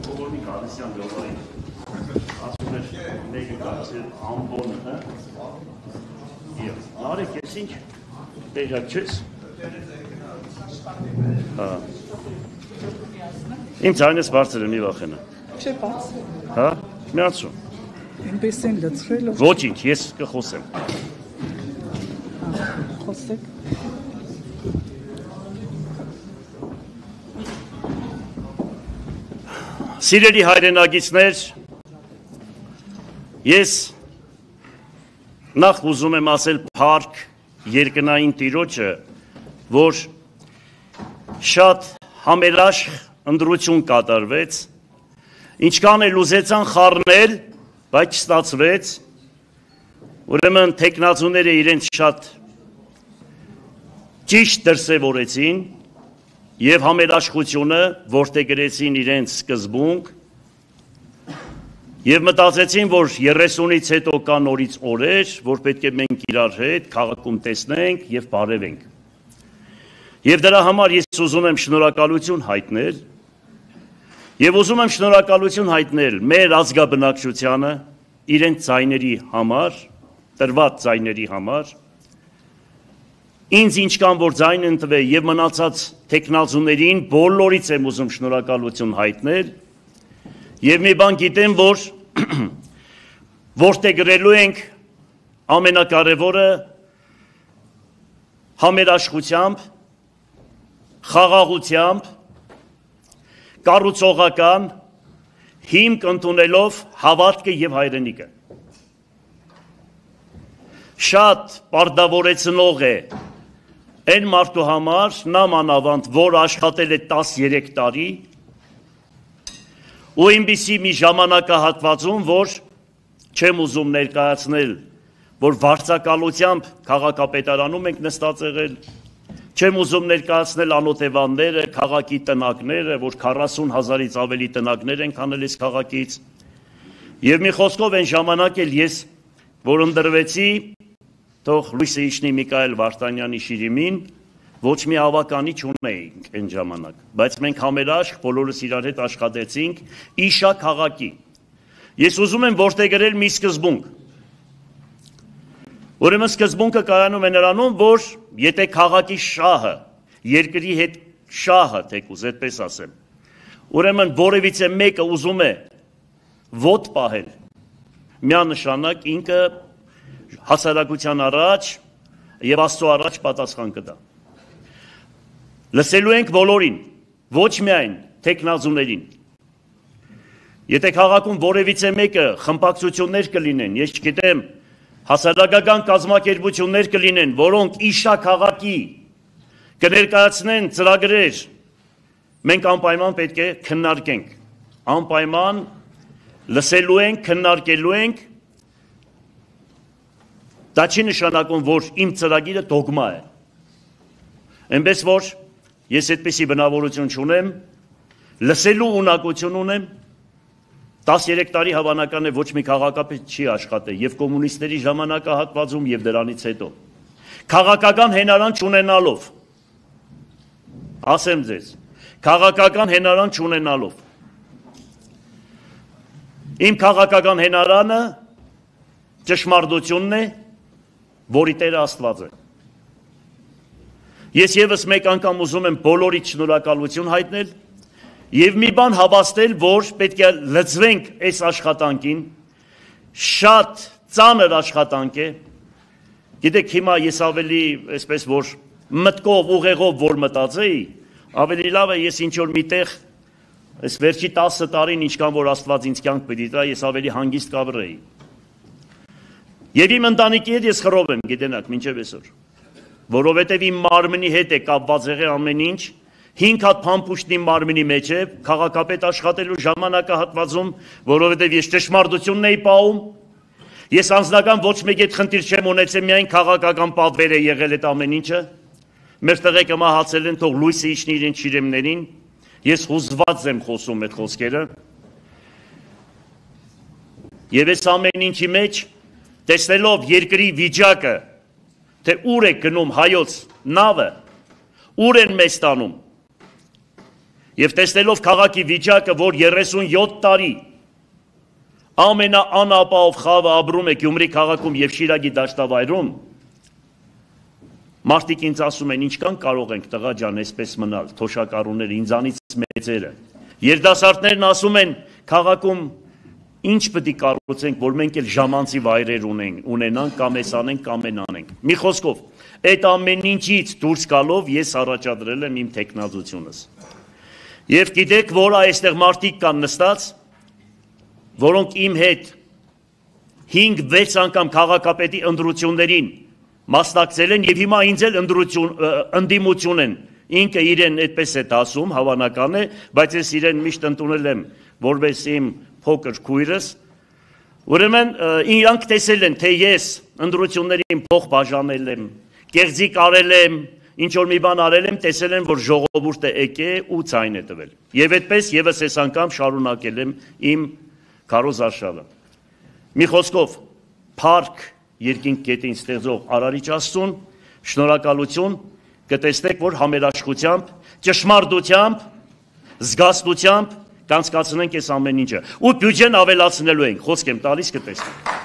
Բոլորի գալիսյան գովարի ասում էր մեկը գալիսել ամբոնը, հա? Եվ, նարեք ես ինչ տեղակ չես? Իմ ծայնես բարձր է մի վախենը։ Չէ բաց։ Հա? Միացում։ Ինպես են լծրելով։ Ոչինչ, ես կխոսեմ։ Խոսեք։ Սիրելի հայրենագիցներ, ես նախ ուզում եմ ասել փառք երկնային Տիրոջը, որ շատ համերաշխ ընտրություն կատարվեց, ինչքան էլ ուզեցան խառնել, բայց չստացվեց, ուրեմն թեկնածուները իրենց շատ ճիշտ դրսևորեցին և համերաշխությունը որդեգրեցին իրենց սկզբունք և մտածեցին, որ 30-ից հետո կա նորից օրեր, որ պետք է մենք իրար հետ քաղաքում տեսնենք և բարևենք։ Եվ դրա համար ես ուզում եմ շնորհակալություն հայտնել և ուզում եմ շնորհակալություն հայտնել մեր ազգաբնակչությանը իրենց ձայների համար, տրված ձայների համար, ինձ ինչքան որ ձայն ընտվե և մնացած թեկնածուներին բոլորից եմ ուզում շնորհակալություն հայտնել և մի բան գիտեմ, որ որդեգրելու ենք ամենակարևորը համերաշխությամբ, խաղաղությամբ, կառուցողական հիմք ընդունելով հավատքը և հայրենիքը։ Շատ պարտավորեցնող է այն մարդու համար, նամանավանդ, որ աշխատել է 13 տարի ու այնպիսի մի ժամանակահատվածում, որ չեմ ուզում ներկայացնել, որ վարձակալությամբ քաղաքապետարանում ենք նստած եղել, չեմ ուզում ներկայացնել անօթևանները, քաղաքի տնակները, որ 40,000-ից ավելի տնակներ են քանել այս քաղաքից, և մի խոսքով այն ժամանակ էլ ես, որ ընտրվեցի, թող լույսը իջնի Միքայել Վարդանյանի շիրիմին, ոչ մի ավականի չունեինք այն ժամանակ, բայց մենք համերաշխ բոլորս իրար հետ աշխատեցինք իշա քաղաքի։ Ես ուզում եմ որդեգրել մի սկզբունք։ Ուրեմն սկզբունքը կայանում է նրանում, որ եթե քաղաքի շահը, երկրի հետ շահը, թեկուզ, այդպես ասեմ, ուրեմն որևիցե մեկը ուզում է ոտ պահել, միանշանակ ինքը հասարակության առաջ և Աստծո առաջ պատասխան կտա։ Լսելու ենք բոլորին, ոչ միայն թեկնածուներին։ Եթե քաղաքում որևիցե մեկը խմբակցություններ կլինեն, ես չգիտեմ, հասարակական կազմակերպություններ կլինեն, որոնք իշա քաղաքի կներկայացնեն ծրագրեր, մենք անպայման պետք է քննարկենք, անպայման լսելու ենք, քննարկելու ենք, դա չի նշանակում, որ իմ ծրագիրը դոգմա է, այնպես որ ես այդպիսի բնավորություն չունեմ, լսելու ունակություն ունեմ, 13 տարի հավանական է ոչ մի քաղաքապետ չի աշխատել և կոմունիստների ժամանակահատվածում և դրանից հետո։ Քաղաքական հենարան չունենալով, ասեմ ձեզ, քաղաքական հենարան չունենալով։ Իմ քաղաքական հենարանը ճշմարտությունն է, որի Տերը Աստված է։ Ես ևս մեկ անգամ ուզում եմ բոլորիդ շնորհակալություն հայտնել և մի բան հավաստել, որ պետք է լծվենք այս աշխատանքին, շատ ծանր աշխատանք է, գիտեք հիմա ես ավելի, այսպես որ մտքով, ուղեղով որ մտածեի, ավելի լավ է ես ինչ-որ մի տեղ, այս վերջի 10 տարին ինչքան որ Աստված ինձ կյանք պիտի տա, ես ավելի հանգիստ կաբրեի։ Եվ իմ ընտանիքի հետ ես խռով եմ, գիտենաք, մինչև այսօր, որովհետև իմ մարմնի հետ է կապված եղել ամեն ինչ, 5 հատ փամփուշտ իմ մարմնի մեջ է, քաղաքապետ աշխատելու ժամանակահատվածում, որովհետև ես ճշմարտությունն էի պահում, ես անձնական ոչ մեկ այդ խնդիր չեմ ունեցել, միայն քաղաքական պատվեր է եղել այդ ամեն ինչը, մեր տղեկը մահացել են, թող լույսը իջնի իրենց շիրիմներին, ես հուզված եմ խոսում այդ խոսքերը, և այս ամեն ինչի մեջ, տեսնելով երկրի վիճակը, թե ուր է գնում հայոց նավը, ուր են մեզ տանում, Եվ տեսնելով քաղաքի վիճակը, որ 37 տարի ամենաանապահով խավը ապրում է Գյումրի քաղաքում եւ Շիրակի դաշտավայրում, մարդիկ ինձ ասում են, ինչքան կարող ենք տղա ջան այսպես մնալ, թոշակառուները, ինձանից մեծերը։ Երիտասարդներն ասում են, քաղաքում ինչ պետք է կառուցենք, որ մենք էլ ժամանցի վայրեր ունենանք, կամ էս անենք, կամ այն անենք։ Մի խոսքով, այդ ամեն ինչից դուրս գալով ես առաջադրել եմ իմ տեխնազությունս։ Եվ գիտեք, որ այստեղ մարդիկ կան նստած, որոնք իմ հետ 5-6 անգամ քաղաքապետի ընտրություններին մասնակցել են եւ հիմա ինձ էլ ընդդիմություն են։ Ինքը իրեն այդպես է ասում, հավանական է, բայց ես իրեն միշտ ընդունել եմ որպես իմ փոքր քույրս։ Ուրեմն իրանք տեսել են, թե ես ընտրություններին փող բաժանել եմ, կեղծիկ արել եմ, ինչ որ մի բան արել եմ, տեսել են, որ ժողովուրդը եկե ու ցայն է տվել։ Եվ այդպես եւս այս անգամ շարունակել եմ իմ քարոզարշավը։ Մի խոսքով, փառք երկինք գետին ստեղծող Արարիչ Աստծուն, շնորհակալություն, կտեսնեք, որ համերաշխությամբ, ճշմարտությամբ, զգաստությամբ կանցկացնենք այս ամեն ինչը։ Ու բյուջեն ավելացնելու ենք, խոսք եմ տալիս, կտեսնենք։